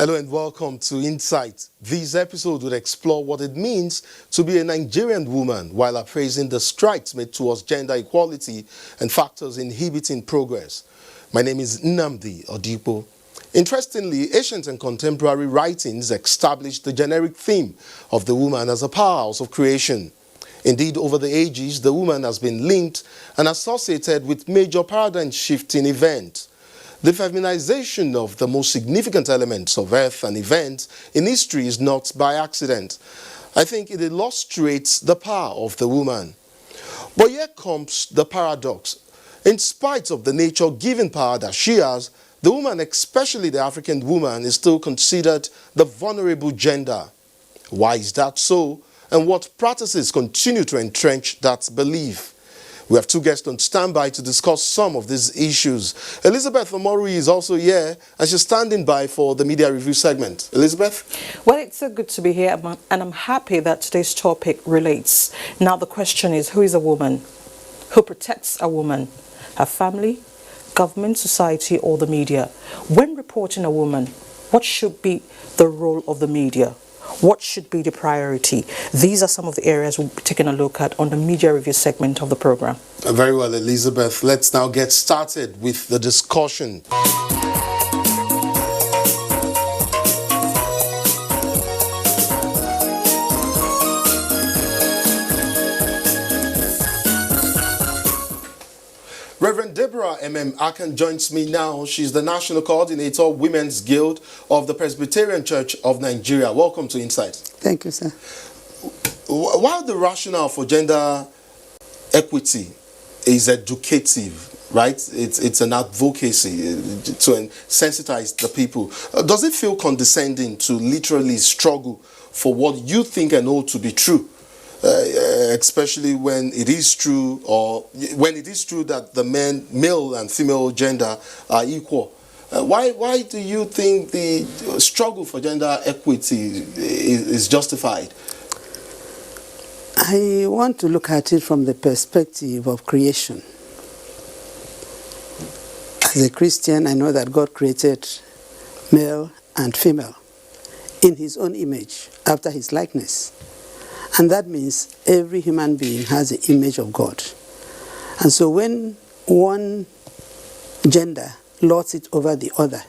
Hello and welcome to Insight. This episode will explore what it means to be a Nigerian woman while appraising the strides made towards gender equality and factors inhibiting progress. My name is Nnamdi Odipo. Interestingly, ancient and contemporary writings established the generic theme of the woman as a powerhouse of creation. Indeed, over the ages, the woman has been linked and associated with major paradigm-shifting events. The feminization of the most significant elements of earth and events in history is not by accident. I think it illustrates the power of the woman. But here comes the paradox. In spite of the nature-given power that she has, the woman, especially the African woman, is still considered the vulnerable gender. Why is that so? And what practices continue to entrench that belief? We have two guests on standby to discuss some of these issues. Elizabeth Omorui is also here, and she's standing by for the media review segment. Elizabeth? Well, it's so good to be here, and I'm happy that today's topic relates. Now, the question is, who is a woman? Who protects a woman? Her family, government, society, or the media? When reporting a woman, what should be the role of the media? What should be the priority? These are some of the areas we'll be taking a look at on the media review segment of the program. Very well, Elizabeth. Let's now get started with the discussion. Reverend Deborah M.M. Akan joins me now. She's the National Coordinator, Women's Guild of the Presbyterian Church of Nigeria. Welcome to Insight. Thank you, sir. While the rationale for gender equity is educative, right? It's an advocacy to sensitize the people. Does it feel condescending to literally struggle for what you think and know to be true? Especially when it is true, or when it is true that the male and female gender are equal. Why do you think the struggle for gender equity is justified? I want to look at it from the perspective of creation. As a Christian, I know that God created male and female in his own image, after his likeness. And that means every human being has the image of God. And so when one gender lords it over the other,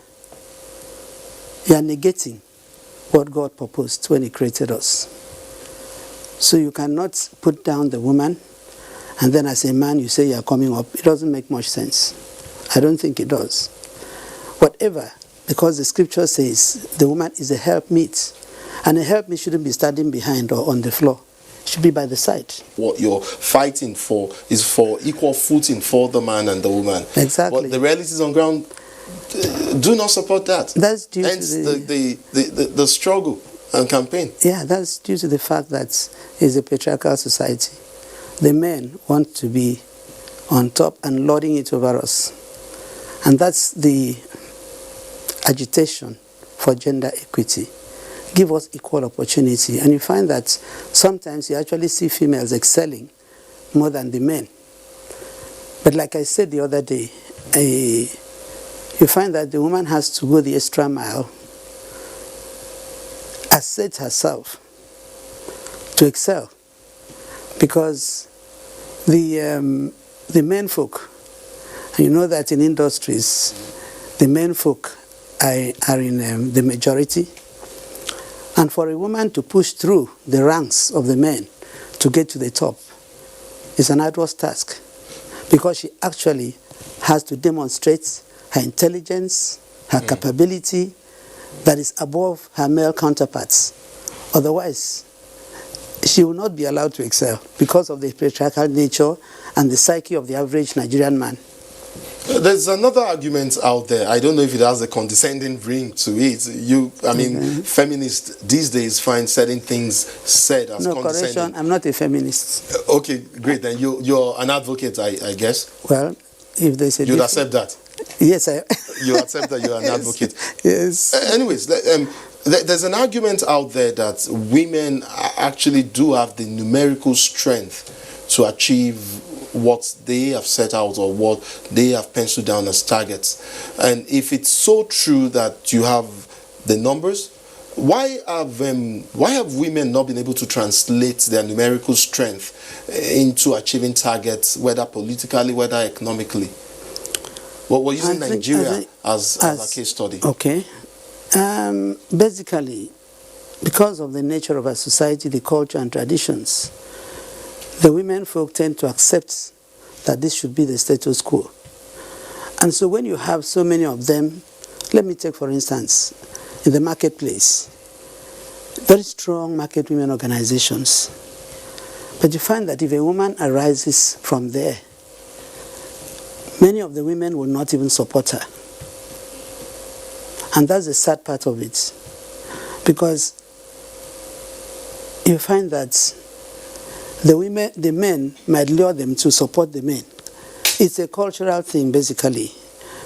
you are negating what God proposed when he created us. So you cannot put down the woman, and then as a man you say you are coming up. It doesn't make much sense. I don't think it does. Whatever, because the scripture says the woman is a helpmeet. And a helpmeet shouldn't be standing behind or on the floor. It should be by the side. What you're fighting for is for equal footing for the man and the woman. Exactly. But the realities on ground do not support that. That's due Hence to the struggle and campaign. Yeah, that's due to the fact that it's a patriarchal society. The men want to be on top and lording it over us. And that's the agitation for gender equity. Give us equal opportunity. And you find that sometimes you actually see females excelling more than the men. But like I said the other day, you find that the woman has to go the extra mile, assert herself to excel. Because the men folk, you know that in industries, the men folk are in the majority. And for a woman to push through the ranks of the men to get to the top is an arduous task, because she actually has to demonstrate her intelligence, her capability that is above her male counterparts. Otherwise, she will not be allowed to excel because of the patriarchal nature and the psyche of the average Nigerian man. There's another argument out there. I don't know if it has a condescending ring to it. Feminists these days find certain things said as condescending. Correction, I'm not a feminist. Okay, great. Then you're an advocate, I guess. Well, if they say you'd accept that. Yes, You accept that you're an advocate. Yes. Anyways, there's an argument out there that women actually do have the numerical strength to achieve what they have set out or what they have penciled down as targets. And if it's so true that you have the numbers. Why have women not been able to translate their numerical strength into achieving targets, whether politically, whether economically? Well, we're using Nigeria as a case study. Okay. Basically, because of the nature of our society, the culture and traditions, the women folk tend to accept that this should be the status quo. And so when you have so many of them, let me take for instance, in the marketplace, very strong market women organizations. But you find that if a woman arises from there, many of the women will not even support her. And that's the sad part of it. Because you find that the men might lure them to support the men. It's a cultural thing, basically,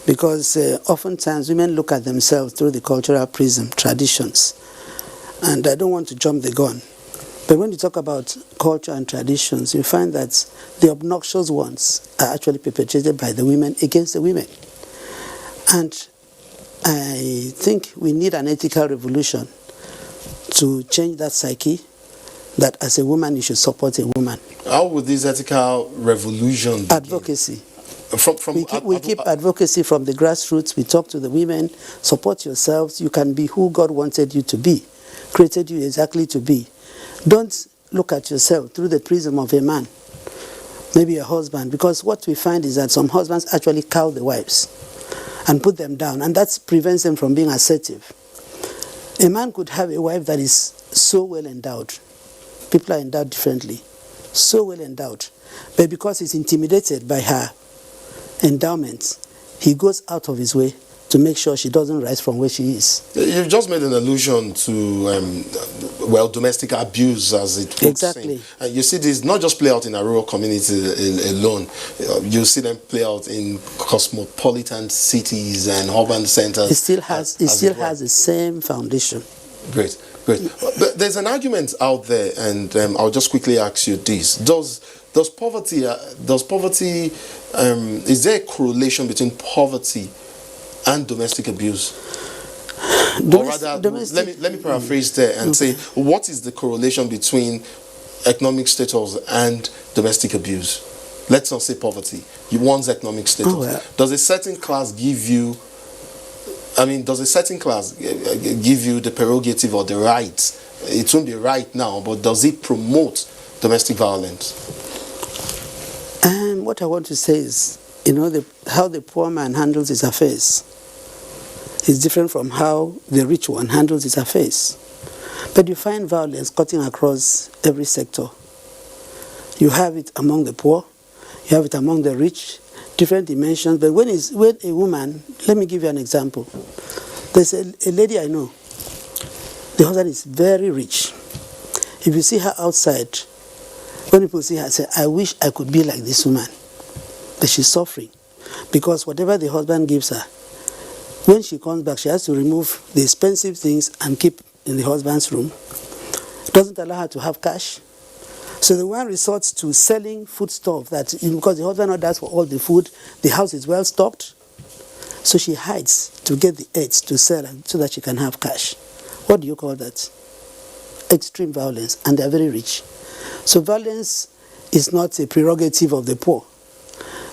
because oftentimes women look at themselves through the cultural prism, traditions. And I don't want to jump the gun. But when you talk about culture and traditions, you find that the obnoxious ones are actually perpetrated by the women against the women. And I think we need an ethical revolution to change that psyche, that as a woman you should support a woman. How would this ethical revolution begin? Advocacy. We keep advocacy from the grassroots. We talk to the women, support yourselves. You can be who God wanted you to be, created you exactly to be. Don't look at yourself through the prism of a man, maybe a husband, because what we find is that some husbands actually cow the wives and put them down, and that prevents them from being assertive. A man could have a wife that is so well endowed. People are endowed differently. So well endowed. But because he's intimidated by her endowment, he goes out of his way to make sure she doesn't rise from where she is. You've just made an allusion to, domestic abuse, as it would Exactly. seem. And you see this not just play out in a rural community alone. You see them play out in cosmopolitan cities and urban centers. It still has the same foundation. Great. But there's an argument out there, and I'll just quickly ask you this: Does poverty? Is there a correlation between poverty and domestic abuse? Or rather, let me paraphrase there and say, what is the correlation between economic status and domestic abuse? Let's not say poverty. One's economic status. Oh, well. Does a certain class give you the prerogative or the right? It won't be right now, but does it promote domestic violence? And what I want to say is, how the poor man handles his affairs is different from how the rich one handles his affairs. But you find violence cutting across every sector. You have it among the poor, you have it among the rich, different dimensions. But when a woman, let me give you an example. There's a lady I know. The husband is very rich. If you see her outside, when people see her, say, I wish I could be like this woman. But she's suffering. Because whatever the husband gives her, when she comes back, she has to remove the expensive things and keep in the husband's room. Doesn't allow her to have cash. So the one resorts to selling foodstuff because the husband orders for all the food, the house is well stocked. So she hides to get the eggs to sell so that she can have cash. What do you call that? Extreme violence, and they're very rich. So violence is not a prerogative of the poor.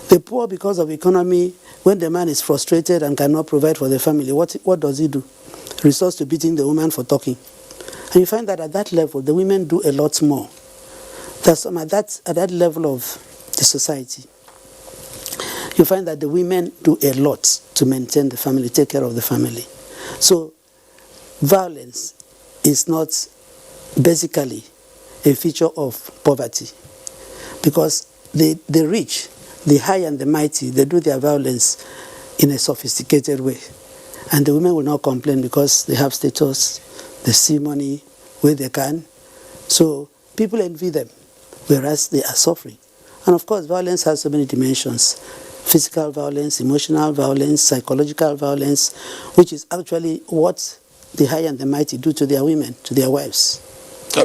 The poor, because of economy, when the man is frustrated and cannot provide for the family, what does he do? Resorts to beating the woman for talking. And you find that at that level, the women do a lot more. At that level of the society, you find that the women do a lot to maintain the family, take care of the family. So violence is not basically a feature of poverty, because the rich, the high and the mighty, they do their violence in a sophisticated way. And the women will not complain because they have status, they see money where they can. So people envy them, whereas they are suffering. And of course, violence has so many dimensions. Physical violence, emotional violence, psychological violence, which is actually what the high and the mighty do to their women, to their wives.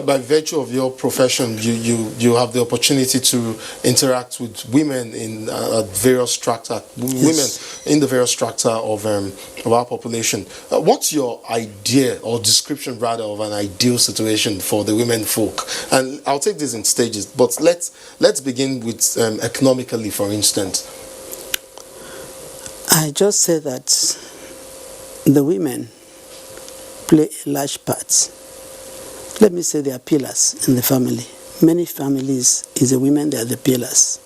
By virtue of your profession, you have the opportunity to interact with women in various strata, women in the various strata of our population. What's your idea or description rather of an ideal situation for the women folk? And I'll take this in stages, but let's begin with economically, for instance. I just said that the women play a large part. Let me say they are pillars in the family. Many families, is the women that are the pillars.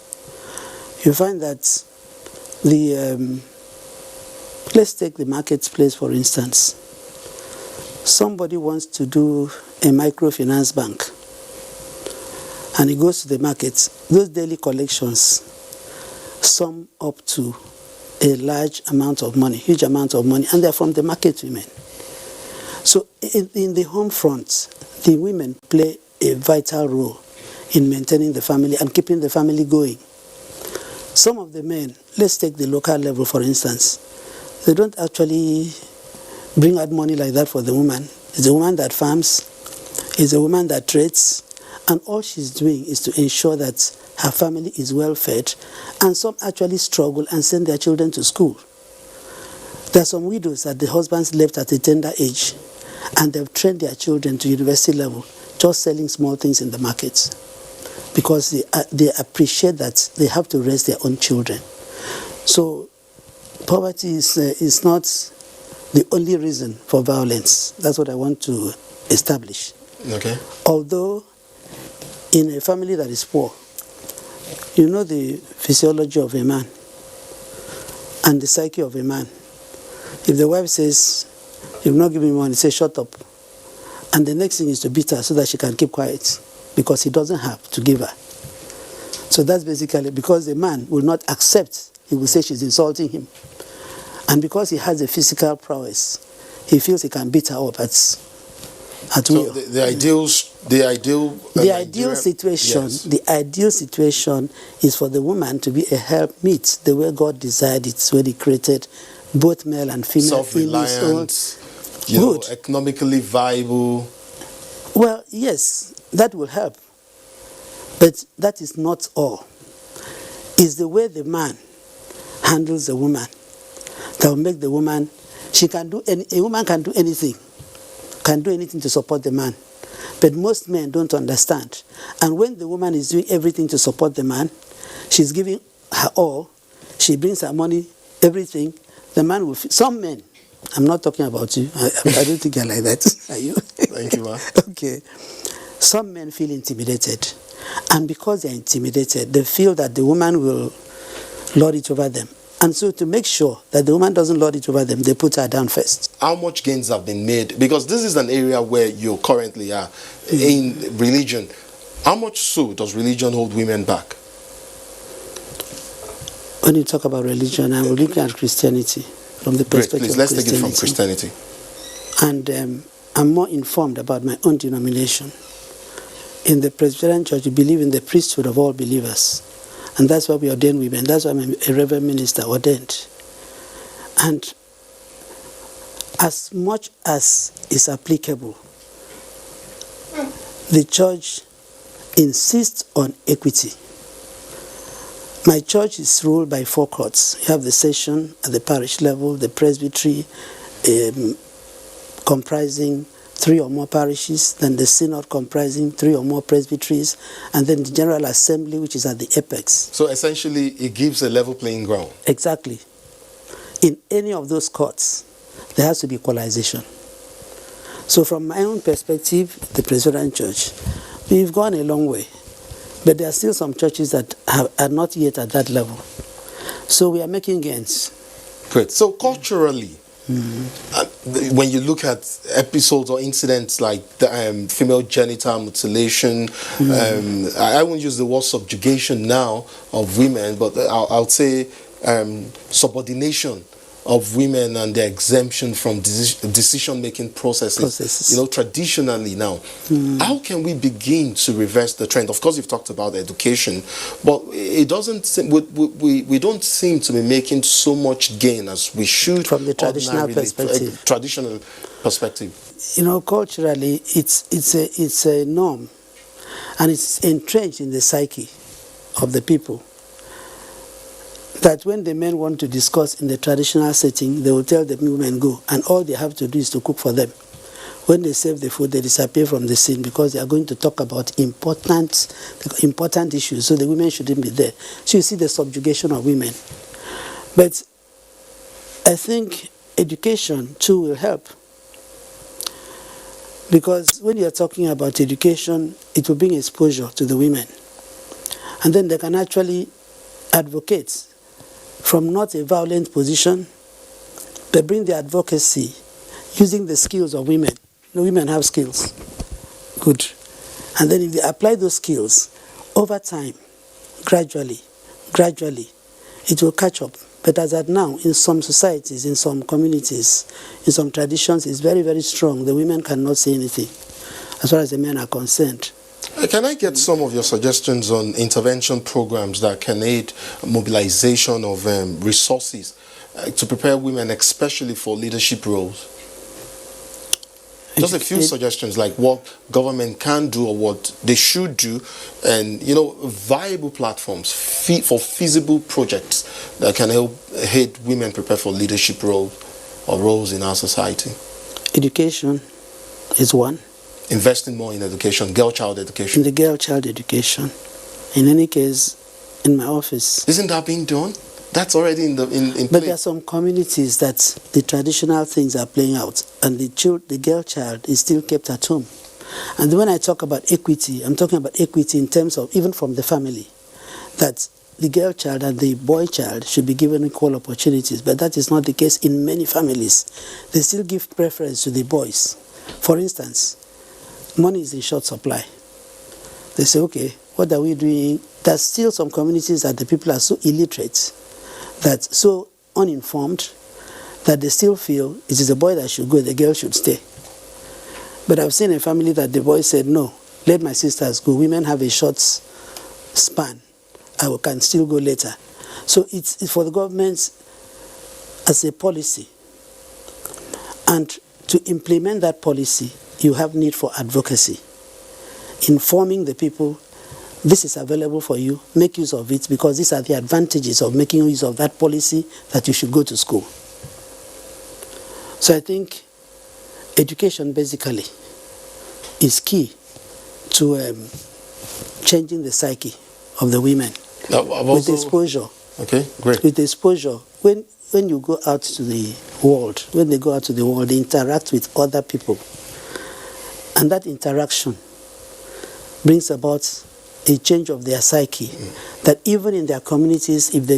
You find that let's take the marketplace for instance. Somebody wants to do a microfinance bank and he goes to the market. Those daily collections sum up to a large amount of money, huge amount of money, and they're from the market women. So in the home front, the women play a vital role in maintaining the family and keeping the family going. Some of the men, let's take the local level for instance, they don't actually bring out money like that for the woman. It's a woman that farms, it's a woman that trades, and all she's doing is to ensure that her family is well fed, and some actually struggle and send their children to school. There are some widows that the husbands left at a tender age, and they've trained their children to university level, just selling small things in the markets, because they appreciate that they have to raise their own children. So poverty is not the only reason for violence. That's what I want to establish. Okay. Although in a family that is poor, you know the physiology of a man and the psyche of a man. If the wife says, "You've not given me money," say, "Shut up." And the next thing is to beat her so that she can keep quiet, because he doesn't have to give her. So that's basically because the man will not accept. He will say she's insulting him. And because he has a physical prowess, he feels he can beat her up at will. So the ideal situation, yes. The ideal situation is for the woman to be a helpmeet, the way God desired it when He created both male and female. Self-reliant, economically viable. Well, yes, that will help, but that is not all. It's the way the man handles the woman that will make the woman. A woman can do anything to support the man. But most men don't understand. And when the woman is doing everything to support the man, she's giving her all, she brings her money, everything, the man will feel. Some men, I'm not talking about you, I don't think you're like that, are you? Thank you, ma. Okay. Some men feel intimidated. And because they're intimidated, they feel that the woman will lord it over them. And so to make sure that the woman doesn't lord it over them, they put her down first. How much gains have been made? Because this is an area where you currently are in religion. How much so does religion hold women back? When you talk about religion, I'm looking at Christianity from the perspective Please, of let's take it from Christianity. And I'm more informed about my own denomination. In the Presbyterian Church, we believe in the priesthood of all believers. And that's why we ordain women. That's why I'm a reverend minister ordained. And as much as is applicable, the church insists on equity. My church is ruled by 4 courts. You have the session at the parish level, the presbytery comprising 3 or more parishes, then the synod comprising 3 or more presbyteries, and then the general assembly, which is at the apex. So essentially, it gives a level playing ground. Exactly. In any of those courts, there has to be equalization. So from my own perspective, the Presbyterian Church, we've gone a long way. But there are still some churches that are not yet at that level. So we are making gains. Great. So culturally, when you look at episodes or incidents like the, female genital mutilation, I won't use the word subjugation now of women, but I'll say subordination of women and their exemption from decision-making processes. You know, traditionally now. How can we begin to reverse the trend? Of course, you've talked about education, but it doesn't seem, we don't seem to be making so much gain as we should from the traditional perspective. Traditional perspective. culturally, it's a norm, and it's entrenched in the psyche of the people, that when the men want to discuss in the traditional setting, they will tell the women go, and all they have to do is to cook for them. When they serve the food, they disappear from the scene because they are going to talk about important issues, so the women shouldn't be there. So you see the subjugation of women. But I think education too will help, because when you are talking about education, it will bring exposure to the women, and then they can actually advocate from not a violent position, but bring the advocacy using the skills of women. Women have skills. Good. And then if they apply those skills, over time, gradually, it will catch up. But as at now, in some societies, in some communities, in some traditions, it's very, very strong. The women cannot say anything as far as the men are concerned. Can I get some of your suggestions on intervention programs that can aid mobilization of resources to prepare women, especially for leadership roles? Just a few suggestions, like what government can do or what they should do, and viable platforms for feasible projects that can help aid women prepare for leadership roles or roles in our society. Education is one. Investing more in education, girl-child education. In the girl-child education. In any case, in my office. Isn't that being done? That's already in place. But there are some communities that the traditional things are playing out, and the girl child is still kept at home. And when I talk about equity, I'm talking about equity in terms of even from the family, that the girl child and the boy child should be given equal opportunities. But that is not the case in many families. They still give preference to the boys. For instance, money is in short supply. They say, okay, what are we doing? There's still some communities that the people are so illiterate, that so uninformed, that they still feel it is the boy that should go, the girl should stay. But I've seen a family that the boy said, no, let my sisters go. Women have a short span. I can still go later. So it's for the government as a policy. And to implement that policy, you have need for advocacy. Informing the people, this is available for you, make use of it, because these are the advantages of making use of that policy, that you should go to school. So I think education basically is key to changing the psyche of the women. With exposure. Okay, great. With exposure. When you go out to the world, when they go out to the world, they interact with other people. And that interaction brings about a change of their psyche, that even in their communities, if they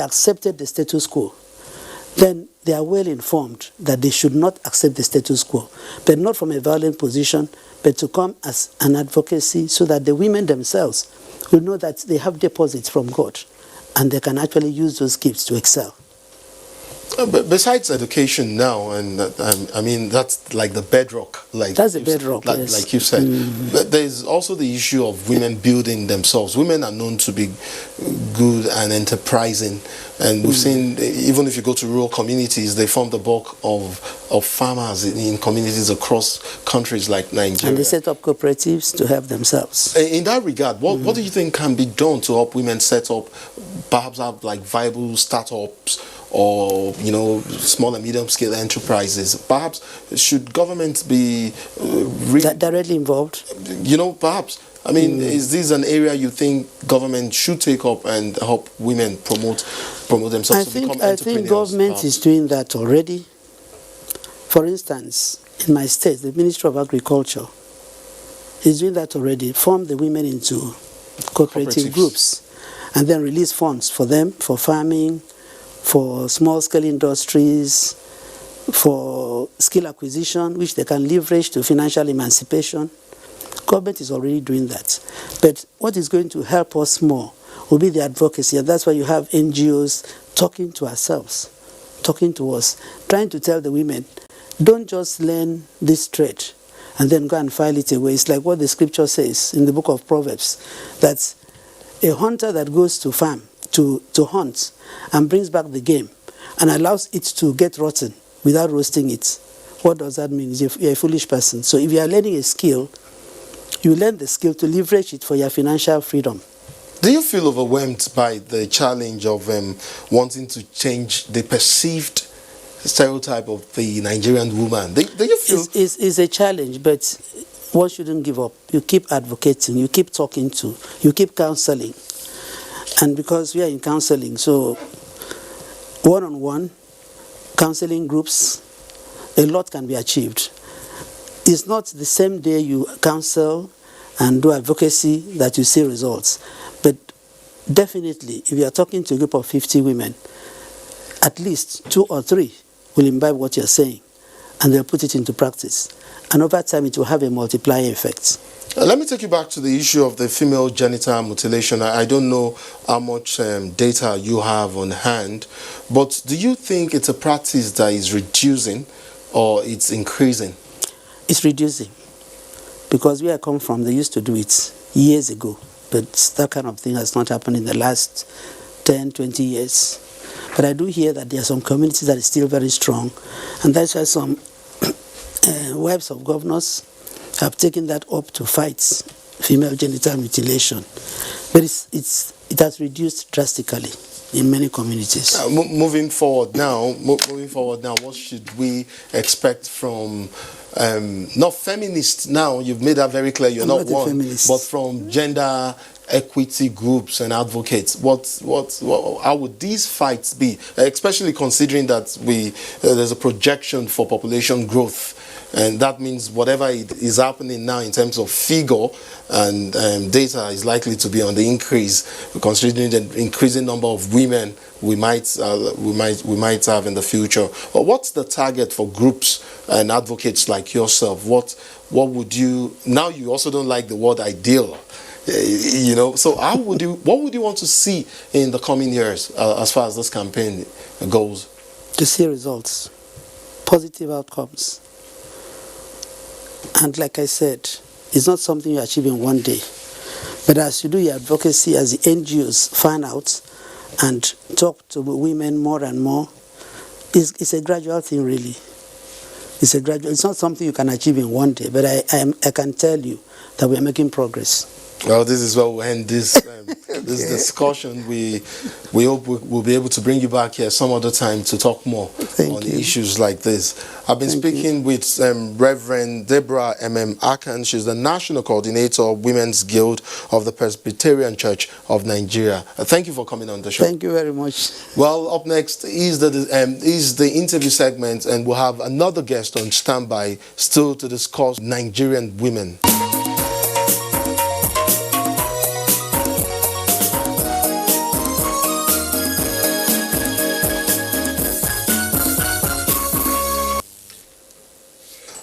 accepted the status quo, then they are well informed that they should not accept the status quo, but not from a violent position, but to come as an advocacy, so that the women themselves will know that they have deposits from God, and they can actually use those gifts to excel. But besides education now, and I mean that's like the bedrock. That's the bedrock, yes. Like you said. But there's also the issue of women building themselves. Women are known to be good and enterprising, and we've seen, even if you go to rural communities, they form the bulk of farmers in communities across countries like Nigeria. And they set up cooperatives to help themselves. In that regard, what do you think can be done to help women set up, perhaps have like viable startups, or small and medium scale enterprises? Perhaps should government be directly involved? Perhaps. I mean, is this an area you think government should take up and help women promote themselves to become entrepreneurs? I think government is doing that already. For instance, in my state, the Ministry of Agriculture is doing that already. Form the women into cooperative groups, and then release funds for them, for farming, for small-scale industries, for skill acquisition, which they can leverage to financial emancipation. Government is already doing that. But what is going to help us more will be the advocacy, and that's why you have NGOs talking to ourselves, talking to us, trying to tell the women, don't just learn this trade and then go and file it away. It's like what the scripture says in the book of Proverbs, that a hunter that goes to farm, to hunt, and brings back the game, and allows it to get rotten without roasting it, What does that mean? You're a foolish person. So if you are learning a skill, you learn the skill to leverage it for your financial freedom. Do you feel overwhelmed by the challenge of wanting to change the perceived stereotype of the Nigerian woman? Do you feel... It's a challenge, but one shouldn't give up. You keep advocating, you keep talking to, you keep counseling. And because we are in counseling, so one-on-one, counseling groups, a lot can be achieved. It's not the same day you counsel and do advocacy that you see results. But definitely, if you are talking to a group of 50 women, at least 2 or 3 will imbibe what you're saying, and they'll put it into practice. And over time, it will have a multiplier effect. Let me take you back to the issue of the female genital mutilation. I don't know how much data you have on hand, but do you think it's a practice that is reducing or it's increasing? It's reducing. Because where I come from, they used to do it years ago. But that kind of thing has not happened in the last 10, 20 years. But I do hear that there are some communities that are still very strong. And that's why some wives of governors have taken that up to fight female genital mutilation. But it has reduced drastically in many communities. Moving forward now, what should we expect from, not feminists now, you've made that very clear, you're not one, feminist, but from gender equity groups and advocates? How would these fights be, especially considering that there's a projection for population growth, and that means whatever is happening now in terms of figure and data is likely to be on the increase, considering the increasing number of women we might have in the future. But what's the target for groups and advocates like yourself? What would you, now you also don't like the word ideal, you know, so what would you want to see in the coming years as far as this campaign goes? To see results, positive outcomes. And like I said, it's not something you achieve in one day. But as you do your advocacy, as the NGOs find out and talk to women more and more, it's a gradual thing, really. It's not something you can achieve in one day, but I can tell you that we are making progress. Well, this is where we'll end this this discussion. We hope we'll be able to bring you back here some other time to talk more on issues like this. I've been speaking with Reverend Deborah M.M. Akan. She's the National Coordinator of Women's Guild of the Presbyterian Church of Nigeria. Thank you for coming on the show. Thank you very much. Well, up next is the interview segment, and we'll have another guest on standby still to discuss Nigerian women.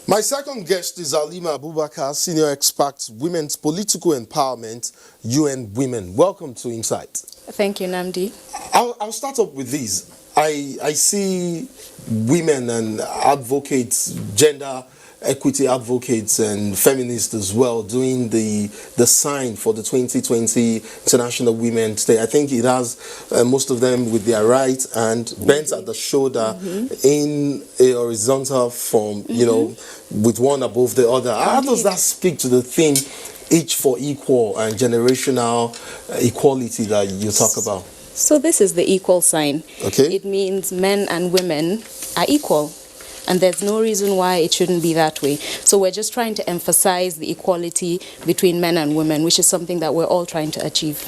My second guest is Halima Abubakar, Senior Expert, Women's Political Empowerment, UN Women. Welcome to Insight. Thank you, Namdi. I'll start up with these. I see women and advocates, gender equity advocates and feminists as well doing the sign for the 2020 International Women's Day. I think it has most of them with their right hand bent at the shoulder in a horizontal form, you know, with one above the other. How does that speak to the theme each for equal and generational equality that you talk about? So this is the equal sign. Okay. It means men and women are equal. And there's no reason why it shouldn't be that way. So we're just trying to emphasize the equality between men and women, which is something that we're all trying to achieve.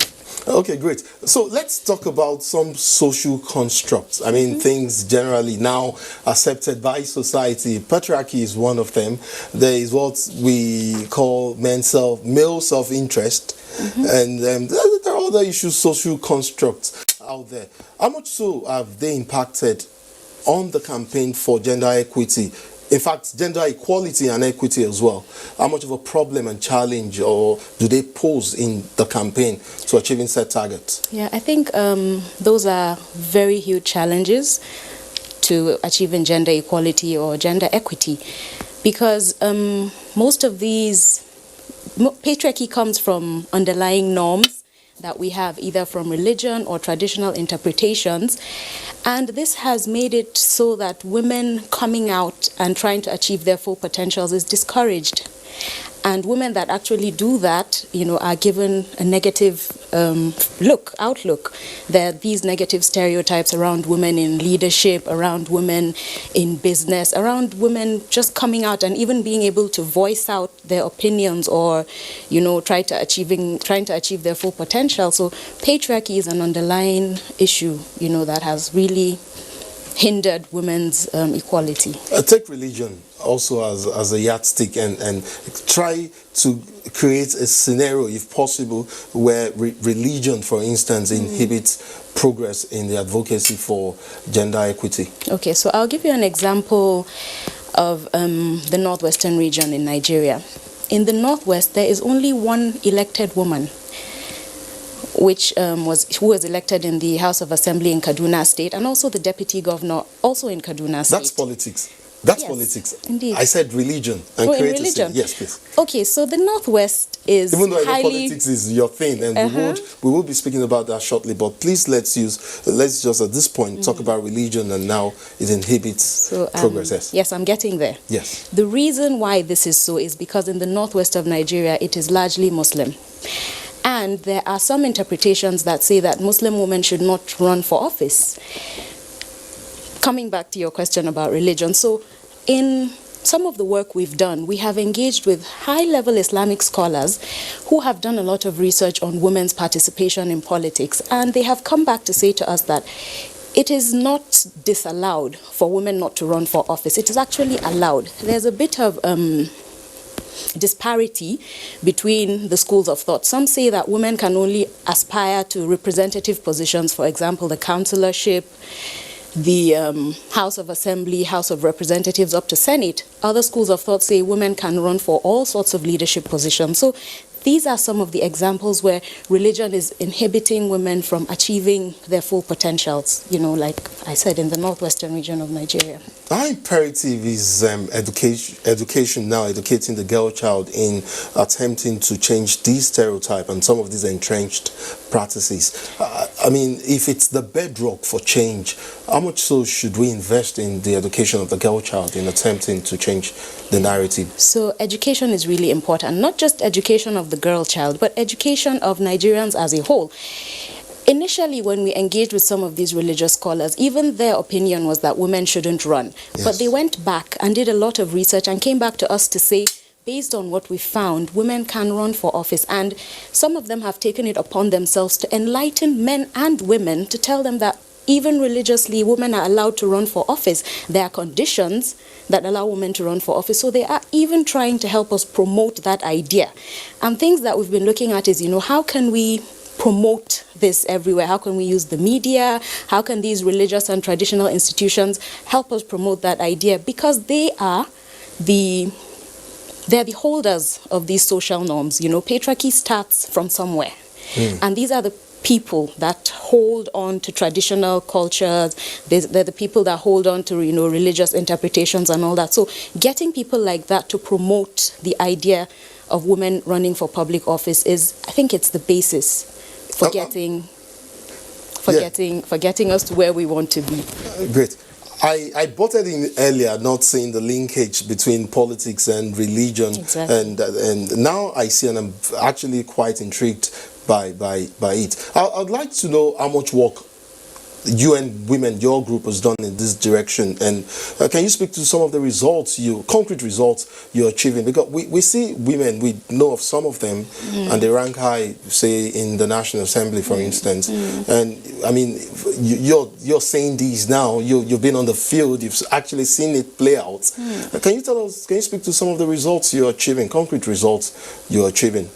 Okay, great. So let's talk about some social constructs. I mean, things generally now accepted by society. Patriarchy is one of them. There is what we call male self-interest. And there are other issues, social constructs out there. How much so have they impacted on the campaign for gender equity? In fact, gender equality and equity as well. How much of a problem and challenge or do they pose in the campaign to achieving set targets? Yeah, I think those are very huge challenges to achieving gender equality or gender equity, because most of these, patriarchy comes from underlying norms that we have, either from religion or traditional interpretations. And this has made it so that women coming out and trying to achieve their full potentials is discouraged. And women that actually do that, are given a negative outlook. There are these negative stereotypes around women in leadership, around women in business, around women just coming out and even being able to voice out their opinions or, trying to achieve their full potential. So patriarchy is an underlying issue, that has really hindered women's equality. Take religion also as a yardstick and try to create a scenario, if possible, where religion, for instance, inhibits progress in the advocacy for gender equity. Okay, so I'll give you an example of the northwestern region in Nigeria. In the northwest, there is only one elected woman, who was elected in the House of Assembly in Kaduna State, and also the deputy governor, also in Kaduna State. That's politics. That's Yes, politics. indeed. I said religion and in create religion. Yes, please. Okay, so the northwest is Even though I know highly... politics is your thing, and we will be speaking about that shortly. But please, let's just at this point talk about religion and now it inhibits progress. Yes, I'm getting there. Yes. The reason why this is so is because in the northwest of Nigeria, it is largely Muslim. And there are some interpretations that say that Muslim women should not run for office. Coming back to your question about religion, so in some of the work we've done, we have engaged with high-level Islamic scholars who have done a lot of research on women's participation in politics, and they have come back to say to us that it is not disallowed for women not to run for office. It is actually allowed. There's a bit of disparity between the schools of thought. Some say that women can only aspire to representative positions, for example, the councillorship, the House of Assembly, House of Representatives, up to Senate. Other schools of thought say women can run for all sorts of leadership positions. So these are some of the examples where religion is inhibiting women from achieving their full potentials, like I said, in the northwestern region of Nigeria. How imperative is education now, educating the girl child in attempting to change these stereotypes and some of these entrenched practices? I mean, if it's the bedrock for change, how much so should we invest in the education of the girl child in attempting to change the narrative? So education is really important, not just education of the girl child, but education of Nigerians as a whole. Initially, when we engaged with some of these religious scholars, even their opinion was that women shouldn't run. Yes. But they went back and did a lot of research and came back to us to say, based on what we found, women can run for office. And some of them have taken it upon themselves to enlighten men and women to tell them that even religiously, women are allowed to run for office. There are conditions that allow women to run for office. So they are even trying to help us promote that idea. And things that we've been looking at is, how can we promote this everywhere? How can we use the media? How can these religious and traditional institutions help us promote that idea? Because they're the holders of these social norms. Patriarchy starts from somewhere. And these are the people that hold on to traditional cultures. They're the people that hold on to religious interpretations and all that. So getting people like that to promote the idea of women running for public office is, I think, it's the basis for getting us to where we want to be. Great. I butted in earlier, not seeing the linkage between politics and religion. Exactly. And now I see, and I'm actually quite intrigued by it. I'd like to know how much work you and women, your group, has done in this direction, and can you speak to some of the results, concrete results you're achieving? Because we see women, we know of some of them, and they rank high, say in the National Assembly, for instance. And I mean, you're saying these now. You've been on the field. You've actually seen it play out. Can you tell us? Can you speak to some of the results you're achieving? Concrete results you're achieving?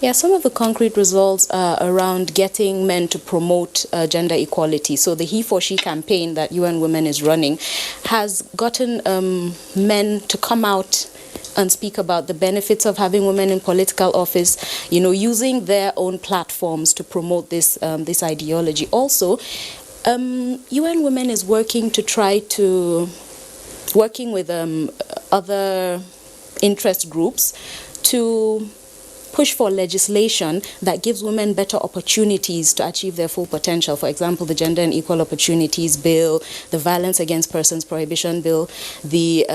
Yeah, some of the concrete results are around getting men to promote gender equality. So the He for She campaign that UN Women is running has gotten men to come out and speak about the benefits of having women in political office, using their own platforms to promote this ideology. Also, UN Women is working with other interest groups to push for legislation that gives women better opportunities to achieve their full potential. For example, the Gender and Equal Opportunities Bill, the Violence Against Persons Prohibition Bill, the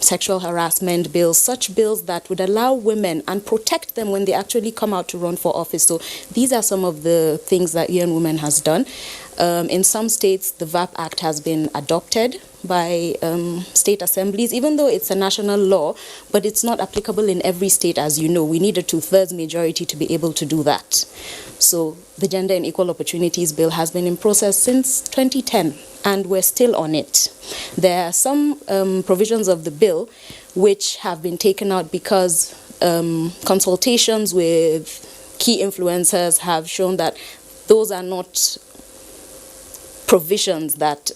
Sexual Harassment Bill, such bills that would allow women and protect them when they actually come out to run for office. So these are some of the things that UN Women has done. In some states, the VAP Act has been adopted by state assemblies, even though it's a national law, but it's not applicable in every state, as you know. We need a 2/3 majority to be able to do that. So the Gender and Equal Opportunities Bill has been in process since 2010, and we're still on it. There are some provisions of the bill which have been taken out because consultations with key influencers have shown that those are not provisions that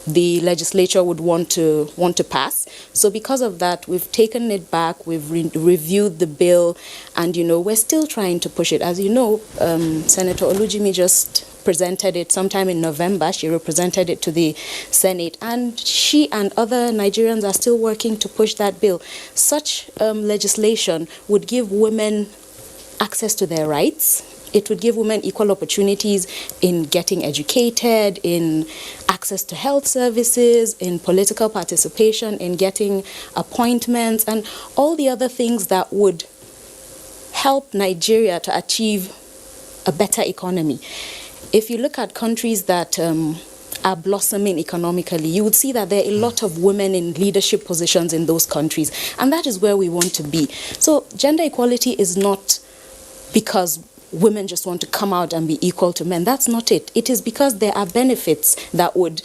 the legislature would want to pass. So because of that, we've taken it back, we've reviewed the bill, and we're still trying to push it. As you know, Senator Olujimi just presented it sometime in November. She represented it to the Senate, and she and other Nigerians are still working to push that bill. Such legislation would give women access to their rights. It would give women equal opportunities in getting educated, in access to health services, in political participation, in getting appointments, and all the other things that would help Nigeria to achieve a better economy. If you look at countries that are blossoming economically, you would see that there are a lot of women in leadership positions in those countries, and that is where we want to be. So gender equality is not because women just want to come out and be equal to men. That's not it. It is because there are benefits that would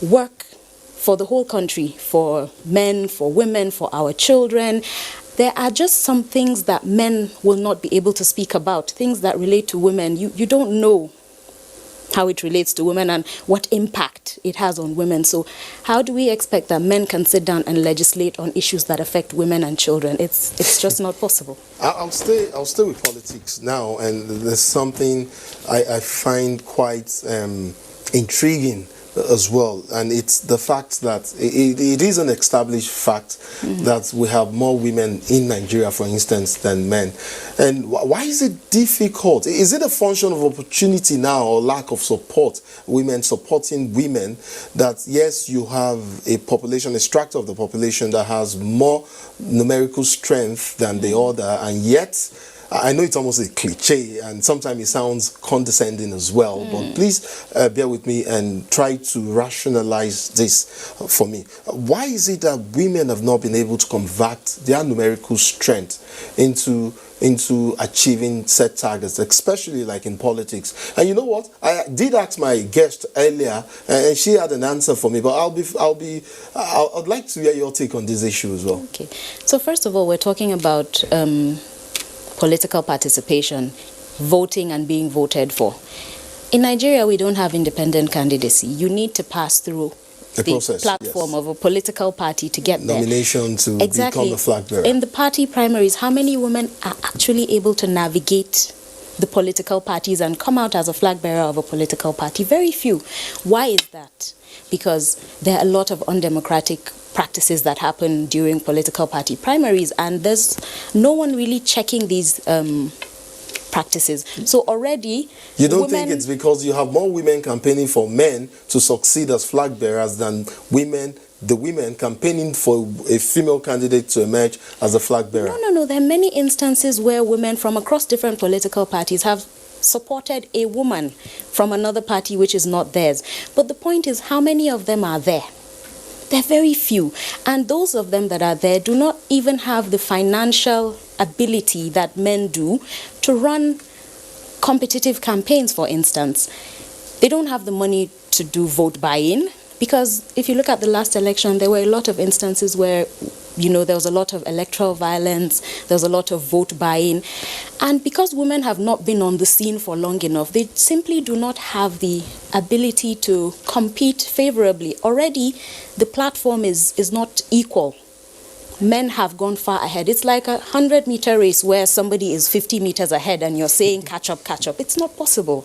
work for the whole country, for men, for women, for our children. There are just some things that men will not be able to speak about, things that relate to women. You don't know how it relates to women and what impact it has on women. So how do we expect that men can sit down and legislate on issues that affect women and children? It's just not possible. I'll stay with politics now, and there's something I find quite intriguing as well, and it's the fact that it is an established fact that we have more women in Nigeria, for instance, than men. And why is it difficult? Is it a function of opportunity now or lack of support, women supporting women, that yes, you have a population, a strata of the population that has more numerical strength than the other, and yet I know it's almost a cliche and sometimes it sounds condescending as well, but please bear with me and try to rationalize this for me. Why is it that women have not been able to convert their numerical strength into achieving set targets, especially like in politics? And you know what? I did ask my guest earlier, and she had an answer for me. But I'd like to hear your take on this issue as well. Okay. So first of all, we're talking about political participation, voting and being voted for. In Nigeria, we don't have independent candidacy. You need to pass through the process, platform yes, of a political party to get there. Nomination to become a flag bearer. In the party primaries, how many women are actually able to navigate the political parties and come out as a flag bearer of a political party? Very few. Why is that? Because there are a lot of undemocratic practices that happen during political party primaries, and there's no one really checking these practices. So already, you don't think it's because you have more women campaigning for men to succeed as flag bearers than the women campaigning for a female candidate to emerge as a flag bearer? No. There are many instances where women from across different political parties have supported a woman from another party which is not theirs. But the point is, how many of them are there? They're very few. And those of them that are there do not even have the financial ability that men do to run competitive campaigns, for instance. They don't have the money to do vote buy-in, because if you look at the last election, there were a lot of instances where there was a lot of electoral violence, there was a lot of vote buying. And because women have not been on the scene for long enough, they simply do not have the ability to compete favorably. Already, the platform is not equal. Men have gone far ahead. It's like a 100-meter race where somebody is 50 meters ahead and you're saying, catch up, catch up. It's not possible.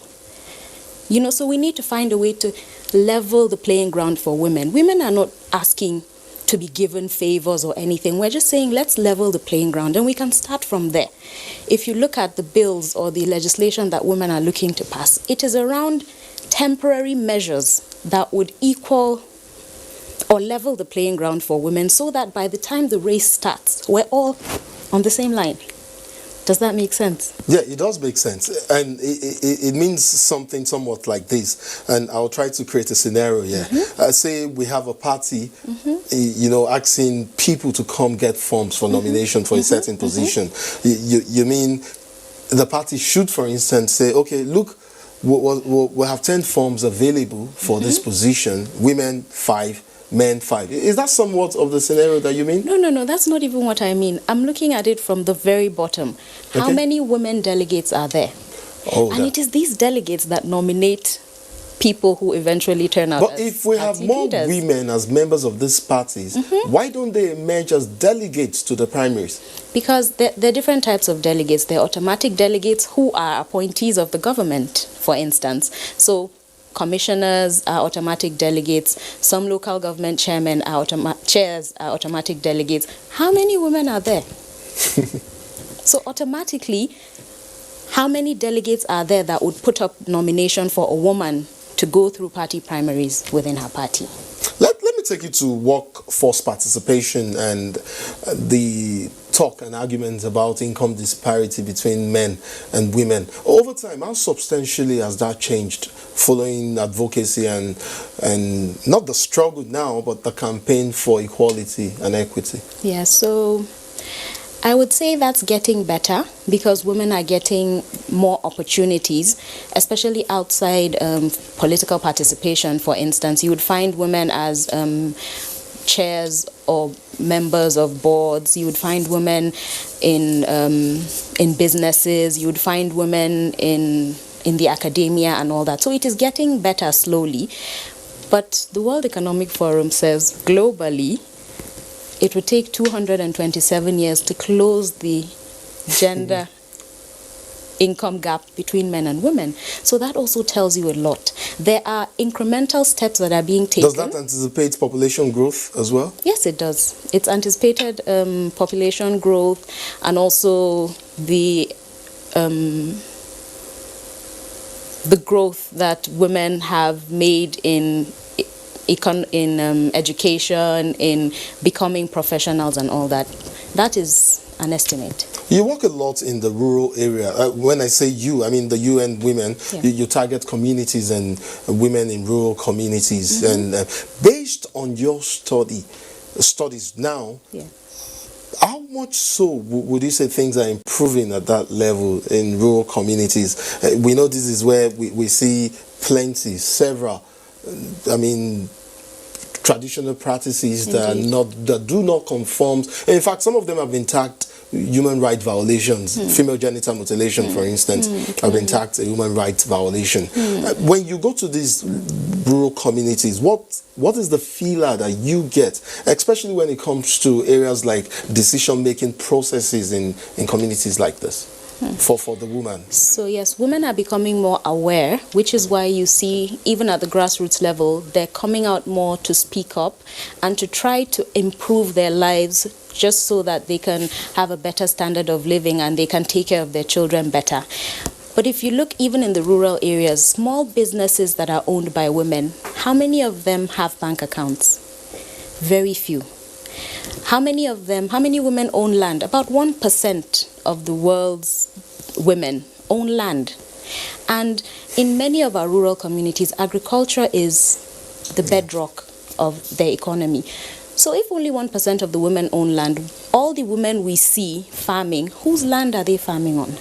So we need to find a way to level the playing ground for women. Women are not asking to be given favors or anything. We're just saying let's level the playing ground, and we can start from there. If you look at the bills or the legislation that women are looking to pass, it is around temporary measures that would equal or level the playing ground for women, so that by the time the race starts, we're all on the same line. Does that make sense? Yeah, it does make sense. And it means something somewhat like this. And I'll try to create a scenario here. Say we have a party, asking people to come get forms for nomination for a certain position. You mean the party should, for instance, say, okay, look, we'll have 10 forms available for this position, women 5, men 5. Is that somewhat of the scenario that you mean? No, that's not even what I mean. I'm looking at it from the very bottom. How many women delegates are there? And it is these delegates that nominate people who eventually turn out But as if we have more leaders. women as members of these parties, why don't they emerge as delegates to the primaries? Because there are different types of delegates. There are automatic delegates who are appointees of the government, for instance. So commissioners are automatic delegates. Some local government chairmen are chairs are automatic delegates. How many women are there? So automatically, how many delegates are there that would put up nomination for a woman to go through party primaries within her party? Let me take you to workforce participation and the talk and arguments about income disparity between men and women. Over time, how substantially has that changed following advocacy and not the struggle now, but the campaign for equality and equity? Yeah, so I would say that's getting better because women are getting more opportunities, especially outside political participation. For instance, you would find women as chairs or members of boards. You would find women in businesses. You would find women in the academia and all that. So it is getting better slowly. But the World Economic Forum says globally, it would take 227 years to close the gender income gap between men and women. So that also tells you a lot. There are incremental steps that are being taken. Does that anticipate population growth as well? Yes, it does. It's anticipated population growth, and also the growth that women have made in education, in becoming professionals and all that. That is an estimate. You work a lot in the rural area. When I say you, I mean the UN women. Yeah. You target communities and women in rural communities. And based on your studies now, how much so would you say things are improving at that level in rural communities? We know this is where we see several, traditional practices that do not conform. In fact, some of them have been tagged human rights violations. Female genital mutilation, for instance, have been tagged a human rights violation. When you go to these rural communities, what is the feeler that you get, especially when it comes to areas like decision-making processes in communities like this? For the woman. So yes, women are becoming more aware, which is why you see, even at the grassroots level, they're coming out more to speak up and to try to improve their lives, just so that they can have a better standard of living and they can take care of their children better. But if you look even in the rural areas, small businesses that are owned by women, how many of them have bank accounts? Very few. How many women own land? About 1% of the world's women own land. And in many of our rural communities, agriculture is the bedrock of their economy. So if only 1% of the women own land, all the women we see farming, whose land are they farming on?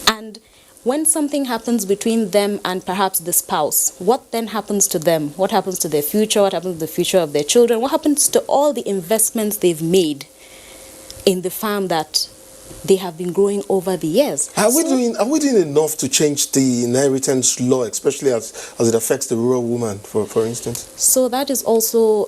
And when something happens between them and perhaps the spouse, what then happens to them? What happens to their future? What happens to the future of their children? What happens to all the investments they've made in the farm that they have been growing over the years? Are we doing enough to change the inheritance law, especially as it affects the rural woman, for instance? So that is also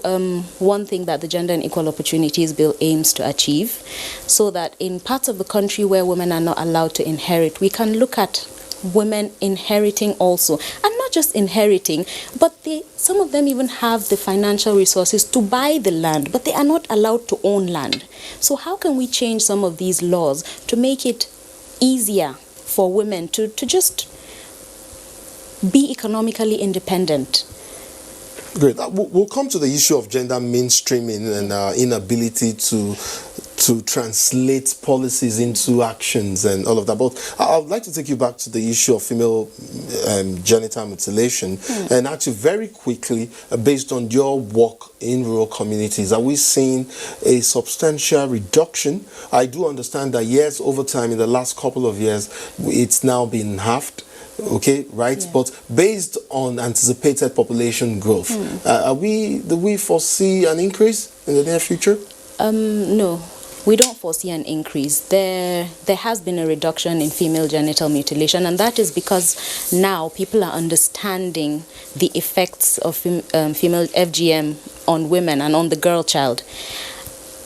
one thing that the Gender and Equal Opportunities Bill aims to achieve, so that in parts of the country where women are not allowed to inherit, we can look at women inheriting also, and not not just inheriting, but some of them even have the financial resources to buy the land, but they are not allowed to own land. So how can we change some of these laws to make it easier for women to just be economically independent? Great. We'll come to the issue of gender mainstreaming and our inability to translate policies into actions and all of that. But I would like to take you back to the issue of female genital mutilation. And actually, very quickly, based on your work in rural communities, are we seeing a substantial reduction? I do understand that, yes, over time, in the last couple of years, it's now been halved. Okay, right? Yeah. But based on anticipated population growth, do we foresee an increase in the near future? No, we don't foresee an increase. There has been a reduction in female genital mutilation, and that is because now people are understanding the effects of female FGM on women and on the girl child.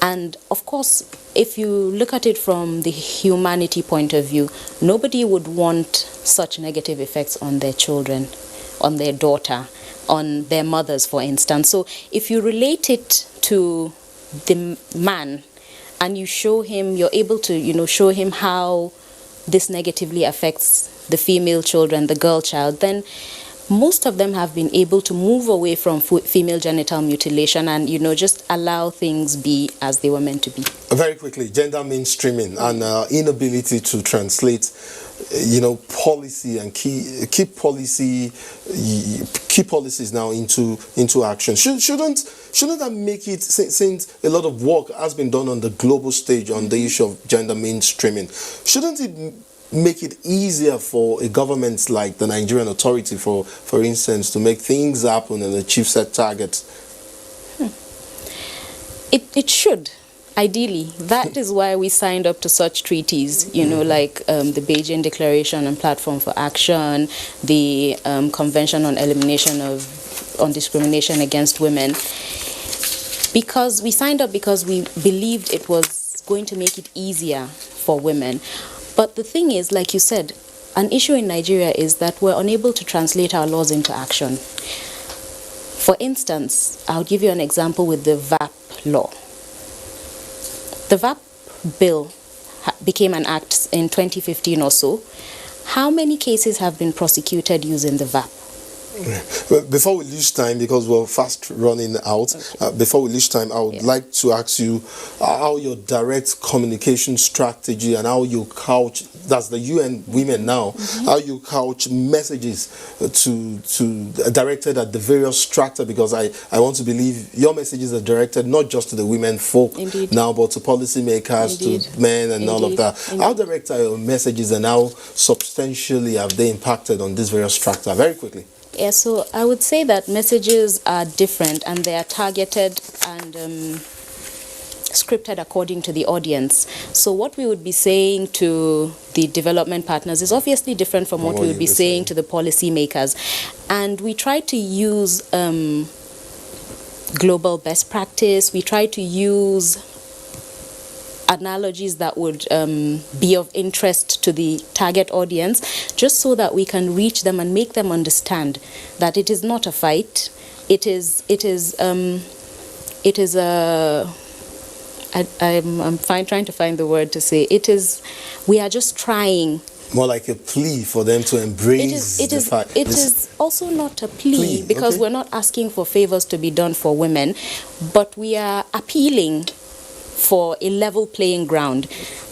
And of course, if you look at it from the humanity point of view, nobody would want such negative effects on their children, on their daughter, on their mothers, for instance. So if you relate it to the man and you show him, you're able to, show him how this negatively affects the female children, the girl child, then most of them have been able to move away from female genital mutilation and, just allow things be as they were meant to be. Very quickly, gender mainstreaming and inability to translate, policy and key policies now into action. Shouldn't that make it, since a lot of work has been done on the global stage on the issue of gender mainstreaming, shouldn't it make it easier for a government like the Nigerian authority, for instance, to make things happen and achieve set targets? It should, ideally. That is why we signed up to such treaties, like the Beijing Declaration on Platform for Action, the Convention on Elimination on Discrimination Against Women. Because we signed up because we believed it was going to make it easier for women. But the thing is, like you said, an issue in Nigeria is that we're unable to translate our laws into action. For instance, I'll give you an example with the VAP law. The VAP bill became an act in 2015 or so. How many cases have been prosecuted using the VAP? Well, before we lose time, because we're fast running out, before we lose time, I would like to ask you how your direct communication strategy and how you couch, that's the UN Women now, how you couch messages directed at the various strata, because I want to believe your messages are directed not just to the women folk now, but to policymakers, to men and all of that. How direct are your messages and how substantially have they impacted on these various strata? Very quickly. Yeah, so I would say that messages are different and they are targeted and scripted according to the audience. So what we would be saying to the development partners is obviously different from what we would be saying to the policymakers. And we try to use global best practice. We try to use analogies that would be of interest to the target audience, just so that we can reach them and make them understand that it is not a fight. I'm trying to find the word to say. We are just trying. More like a plea for them to embrace the fact. It is also not a plea because we're not asking for favors to be done for women, but we are appealing for a level playing ground.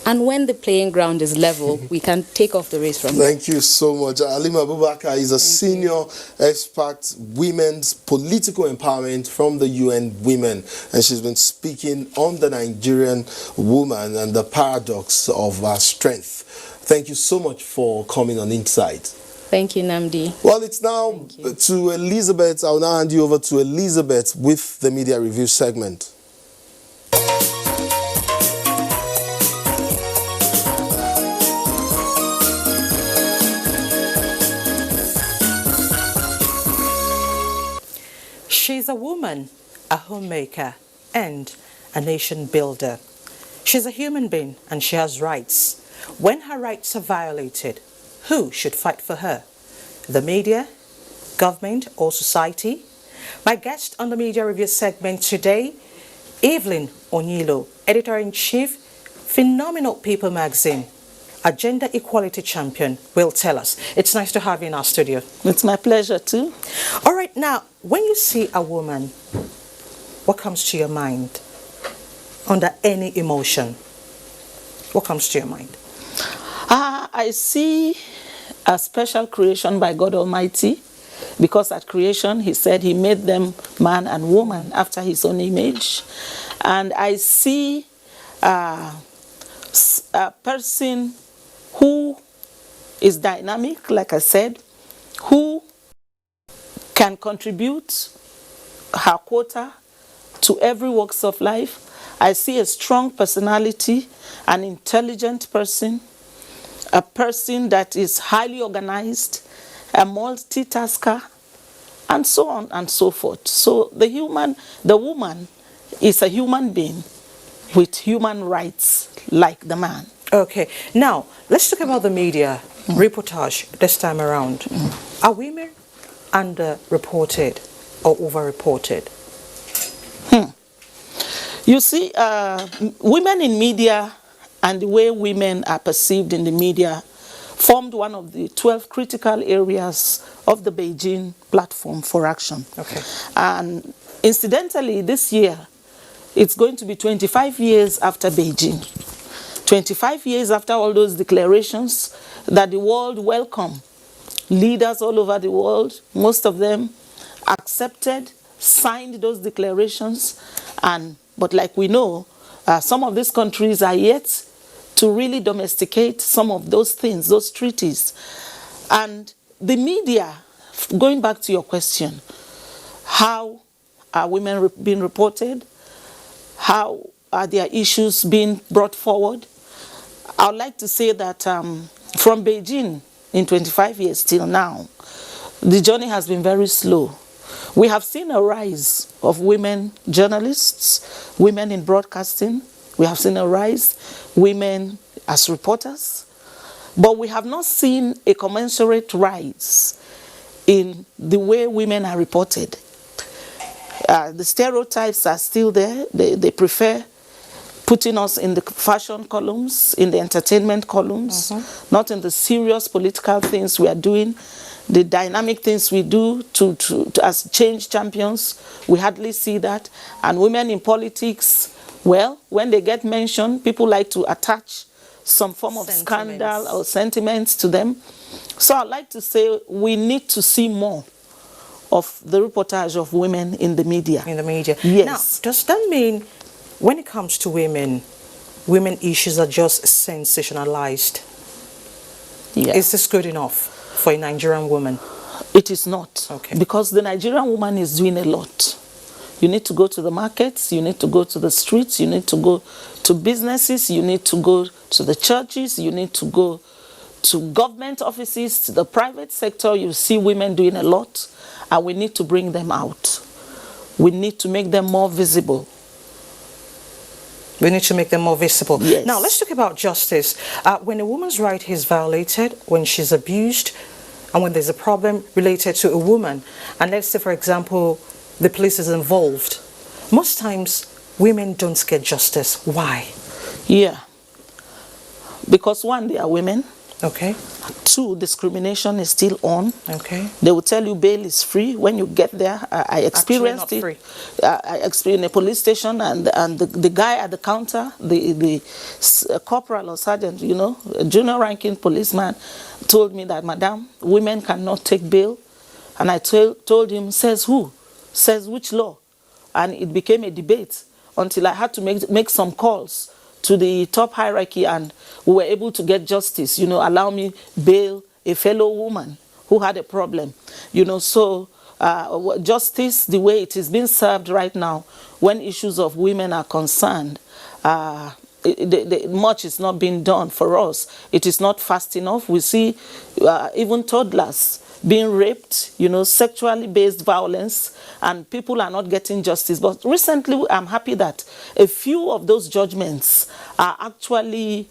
And when the playing ground is level, we can take off the race from there. Thank you so much. Halima Abubakar is a senior expert, women's political empowerment from the UN Women. And she's been speaking on the Nigerian woman and the paradox of her strength. Thank you so much for coming on Insight. Thank you, Namdi. Well, it's now to Elizabeth. I'll now hand you over to Elizabeth with the media review segment. She's a woman, a homemaker, and a nation builder. She's a human being and she has rights. When her rights are violated, who should fight for her? The media government, or society? My guest on the Media Review segment today, Evelyn Onyilo, Editor-in-Chief, Phenomenal People magazine, a gender equality champion, will tell us. It's nice to have you in our studio. It's my pleasure too. All right, now, when you see a woman, what comes to your mind? Under any emotion, what comes to your mind? I see a special creation by God Almighty, because at creation He said He made them man and woman after His own image. And I see a person who is dynamic, like I said, who can contribute her quota to every walks of life. I see a strong personality, an intelligent person, a person that is highly organized, a multitasker, and so on and so forth. So the woman is a human being with human rights like the man. Okay, now let's talk about the media reportage this time around. Are women underreported or overreported? You see, women in media and the way women are perceived in the media formed one of the 12 critical areas of the Beijing Platform for Action. Okay. And incidentally, this year, it's going to be 25 years after Beijing. 25 years after all those declarations that the world welcomed. Leaders all over the world, most of them accepted, signed those declarations, but like we know, some of these countries are yet to really domesticate some of those things, those treaties. And the media, going back to your question, how are women being reported? How are their issues being brought forward? I would like to say that from Beijing in 25 years till now, the journey has been very slow. We have seen a rise of women journalists, women in broadcasting. We have seen a rise, women as reporters. But we have not seen a commensurate rise in the way women are reported. The stereotypes are still there. They prefer putting us in the fashion columns, in the entertainment columns, not in the serious political things we are doing. The dynamic things we do to as change champions, we hardly see that. And women in politics, well, when they get mentioned, people like to attach some form of scandal or sentiments to them. So I'd like to say we need to see more of the reportage of women in the media. In the media. Yes. Now, does that mean when it comes to women issues are just sensationalized? Yeah. Is this good enough for a Nigerian woman? It is not. Okay. Because the Nigerian woman is doing a lot. You need to go to the markets, you need to go to the streets, you need to go to businesses, you need to go to the churches, you need to go to government offices, to the private sector. You see women doing a lot, and we need to bring them out. We need to make them more visible. We need to make them more visible. Yes. Now, let's talk about justice. When a woman's right is violated, when she's abused, and when there's a problem related to a woman, and let's say, for example, the police is involved, most times women don't get justice. Why? Yeah. Because one, they are women. Okay. Two, discrimination is still on. Okay. They will tell you bail is free. When you get there, I experienced Actually it. I experienced in a police station, and the guy at the counter, the corporal or sergeant, you know, a junior ranking policeman, told me that, Madam, women cannot take bail. And I told him, says who? Says which law? And it became a debate until I had to make some calls to the top hierarchy, and we were able to get justice, you know, allow me bail a fellow woman who had a problem, you know. So justice, the way it is being served right now, when issues of women are concerned, much is not being done for us. It is not fast enough. We see even toddlers being raped, you know, sexually based violence, and people are not getting justice. But recently, I'm happy that a few of those judgments are actually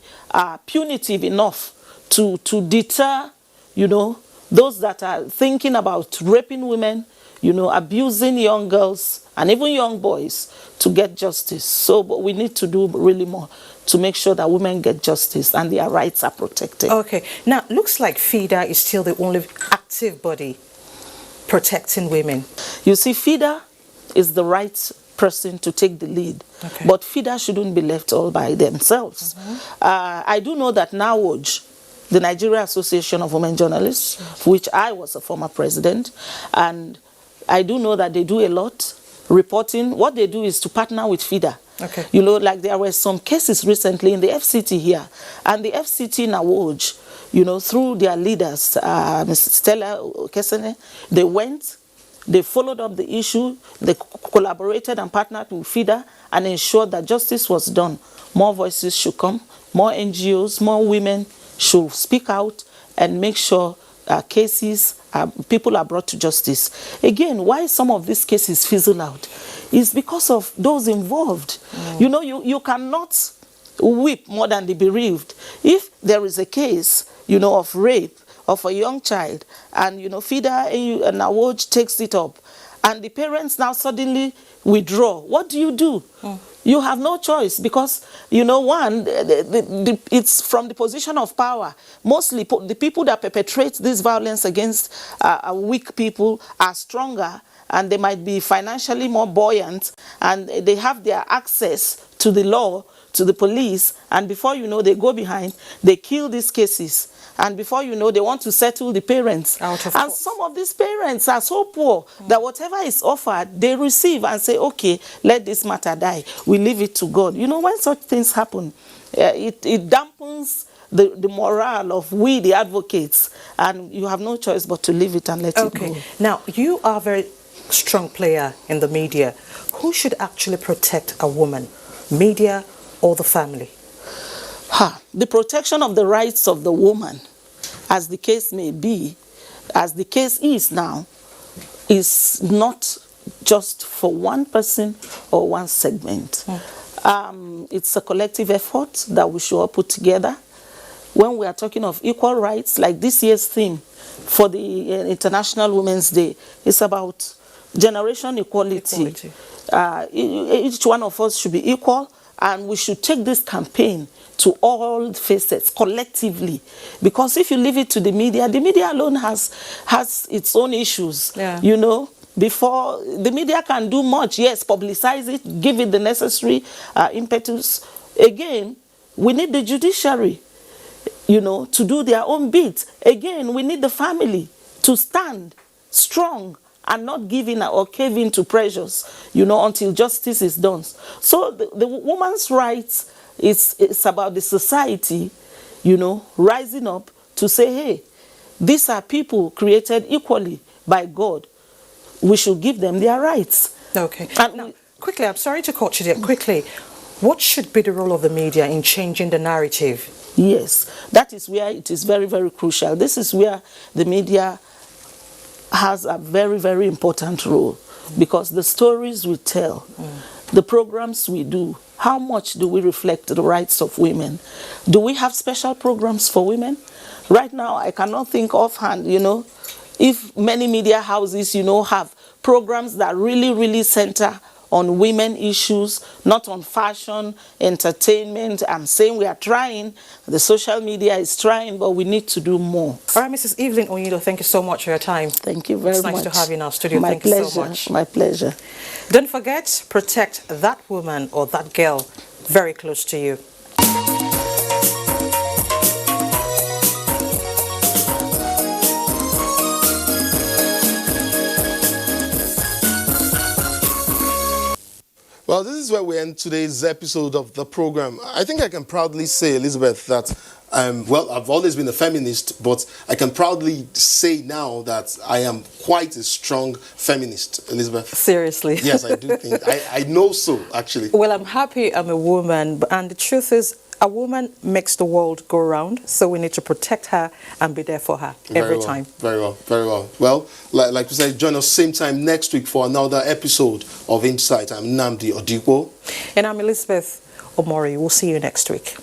punitive enough to deter, you know, those that are thinking about raping women, you know, abusing young girls and even young boys to get justice. So but we need to do really more to make sure that women get justice and their rights are protected. Okay, now looks like FIDA is still the only active body protecting women. You see, FIDA is the right person to take the lead, Okay. but FIDA shouldn't be left all by themselves. I do know that NAWOJ, the Nigeria Association of Women Journalists, which I was a former president, and I do know that they do a lot reporting. What they do is to partner with FIDA. Okay. You know, like there were some cases recently in the FCT here, and the FCT NAWOJ, you know, through their leaders, Mrs. Stella Kesene, they went, they followed up the issue, they collaborated and partnered with FIDA and ensured that justice was done. More voices should come, more NGOs, more women should speak out and make sure cases, people are brought to justice. Again, why some of these cases fizzle out is because of those involved. You know, you cannot weep more than the bereaved. If there is a case, you know, of rape of a young child, and, you know, FIDA and NAWOJ takes it up, and the parents now suddenly withdraw, what do? You have no choice because, you know, one, it's from the position of power. Mostly the people that perpetrate this violence against weak people are stronger, and they might be financially more buoyant, and they have their access to the law, to the police, and before you know, they go behind, they kill these cases. And before you know, they want to settle the parents. And some of these parents are so poor that whatever is offered, they receive and say, okay, let this matter die. We leave it to God. You know, when such things happen, it dampens the morale of we, the advocates, and you have no choice but to leave it and let it go. Now, you are a very strong player in the media. Who should actually protect a woman? Media or the family? The protection of the rights of the woman, as the case may be, as the case is now, is not just for one person or one segment. It's a collective effort that we should all put together. When we are talking of equal rights, like this year's theme for the International Women's Day, it's about generation equality. Each one of us should be equal, and we should take this campaign to all facets collectively, because if you leave it to the media alone has its own issues. You know, before the media can do much, yes, publicize it, give it the necessary impetus. Again, we need the judiciary, you know, to do their own bit. Again, we need the family to stand strong and not give in or cave in to pressures, you know, until justice is done. So the woman's rights, it's about the society, you know, rising up to say, hey, these are people created equally by God. We should give them their rights. Okay. And now, quickly, I'm sorry to cut you there. Quickly, what should be the role of the media in changing the narrative? Yes, that is where it is very, very crucial. This is where the media has a very, very important role, because the stories we tell, the programs we do, how much do we reflect the rights of women? Do we have special programs for women? Right now, I cannot think offhand, you know, if many media houses, you know, have programs that really, really center on women issues, not on fashion, entertainment. I'm saying we are trying, the social media is trying, but we need to do more. All right, Mrs. Evelyn Onyido, thank you so much for your time. Thank you very much. It's nice to have you in our studio. My Thank pleasure. you so much. My pleasure. Don't forget, protect that woman or that girl very close to you. Well, this is where we end today's episode of the program. I think I can proudly say, Elizabeth, that, well, I've always been a feminist, but I can proudly say now that I am quite a strong feminist, Elizabeth. Seriously? Yes, I do think. I know so, actually. Well, I'm happy I'm a woman, and the truth is, a woman makes the world go round, so we need to protect her and be there for her every time. Very well, very well. Well, like we said, join us same time next week for another episode of Insight. I'm Nnamdi Odipo. And I'm Elizabeth Omori. We'll see you next week.